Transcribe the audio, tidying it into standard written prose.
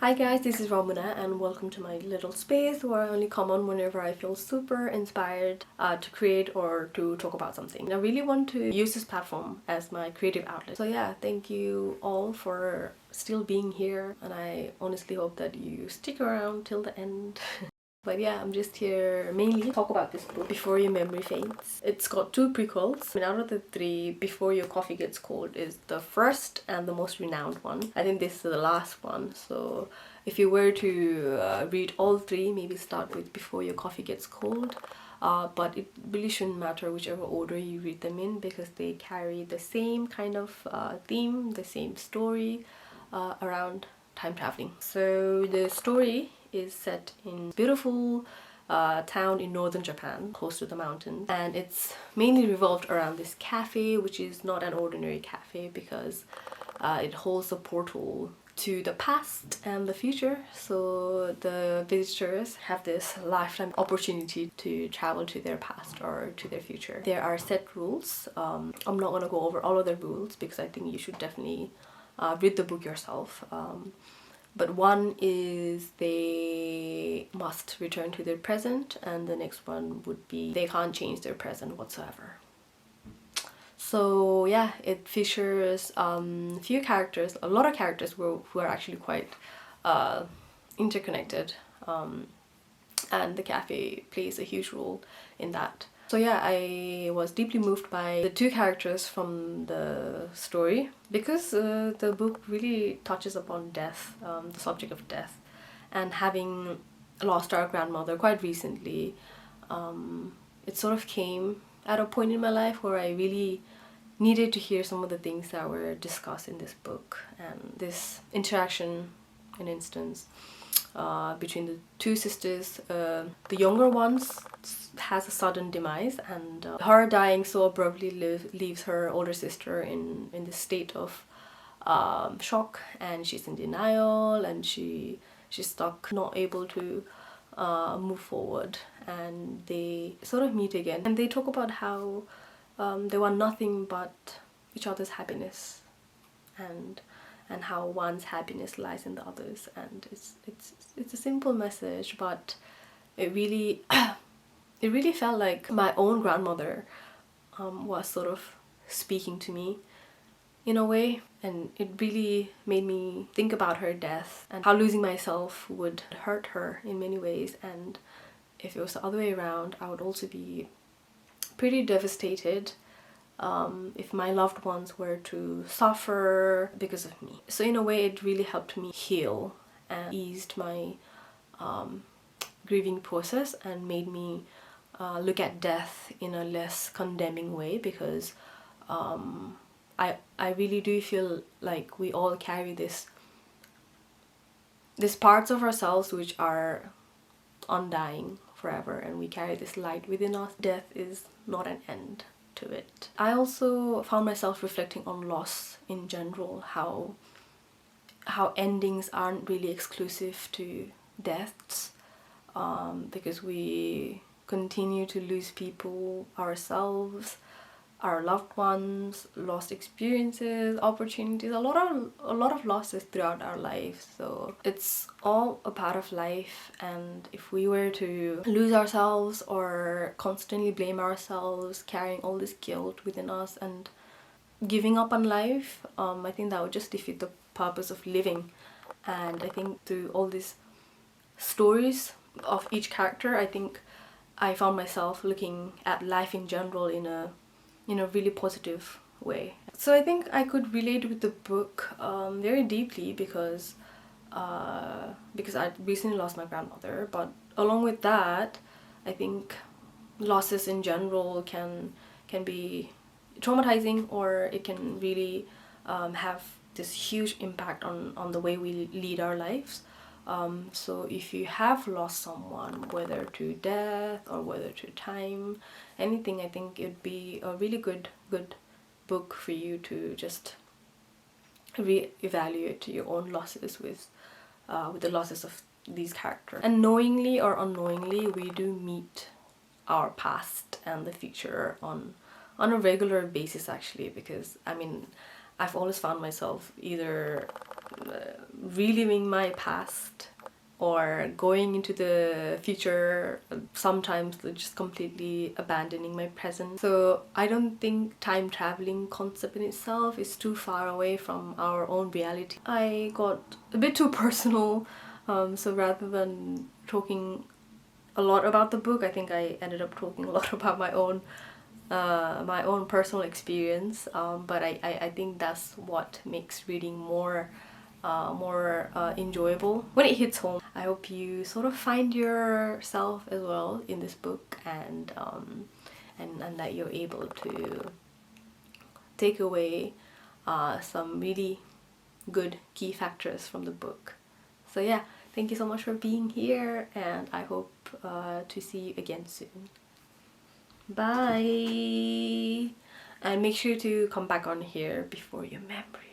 Hi guys, this is Ramuna and welcome to my little space where I only come on whenever I feel super inspired to create or to talk about something. I really want to use this platform as my creative outlet. So yeah, thank you all for still being here, and I honestly hope that you stick around till the end. But yeah, I'm just here mainly to talk about this book, Before Your Memory Fades. It's got two prequels. I mean, out of the three, Before Your Coffee Gets Cold is the first and the most renowned one. I think this is the last one, so if you were to read all three, maybe start with Before Your Coffee Gets Cold. But it really shouldn't matter whichever order you read them in, because they carry the same kind of theme, the same story around time traveling. So the story is set in beautiful town in northern Japan, close to the mountains, and it's mainly revolved around this cafe, which is not an ordinary cafe because it holds a portal to the past and the future. So the visitors have this lifetime opportunity to travel to their past or to their future. There are set rules. I'm not gonna go over all of the rules because I think you should definitely read the book yourself. But one is they must return to their present, and the next one would be they can't change their present whatsoever. So yeah, it features a few characters, a lot of characters who are actually quite interconnected, and the cafe plays a huge role in that. So yeah, I was deeply moved by the two characters from the story because the book really touches upon death, the subject of death, and having lost our grandmother quite recently, it sort of came at a point in my life where I really needed to hear some of the things that were discussed in this book. And this interaction, an instance, between the two sisters, the younger ones has a sudden demise, and her dying so abruptly leaves her older sister in this state of shock, and she's in denial, and she's stuck, not able to move forward. And they sort of meet again, and they talk about how they want nothing but each other's happiness, and how one's happiness lies in the others. And it's a simple message, but it really it really felt like my own grandmother was sort of speaking to me in a way, and it really made me think about her death and how losing myself would hurt her in many ways. And if it was the other way around, I would also be pretty devastated if my loved ones were to suffer because of me. So in a way, it really helped me heal and eased my grieving process and made me look at death in a less condemning way, because I really do feel like we all carry these parts of ourselves which are undying forever, and we carry this light within us. Death is not an end to it. I also found myself reflecting on loss in general, how endings aren't really exclusive to deaths, because we continue to lose people ourselves, our loved ones, lost experiences, opportunities, a lot of losses throughout our lives. So it's all a part of life, and if we were to lose ourselves or constantly blame ourselves, carrying all this guilt within us and giving up on life, I think that would just defeat the purpose of living. And I think through all these stories of each character, I think I found myself looking at life in general in a really positive way. So I think I could relate with the book very deeply because I recently lost my grandmother. But along with that, I think losses in general can be traumatizing, or it can really have this huge impact on the way we lead our lives. So if you have lost someone, whether to death or whether to time, anything, I think it would be a really good book for you to just re-evaluate your own losses with the losses of these characters. And knowingly or unknowingly, we do meet our past and the future on a regular basis, actually, because I mean, I've always found myself either reliving my past or going into the future, sometimes just completely abandoning my present. So I don't think time traveling concept in itself is too far away from our own reality. I got a bit too personal, so rather than talking a lot about the book, I think I ended up talking a lot about my own personal experience, but I think that's what makes reading more enjoyable when it hits home. I hope you sort of find yourself as well in this book, and that you're able to take away some really good key factors from the book. So yeah, thank you so much for being here, and I hope to see you again soon. Bye! And make sure to come back on here before your memory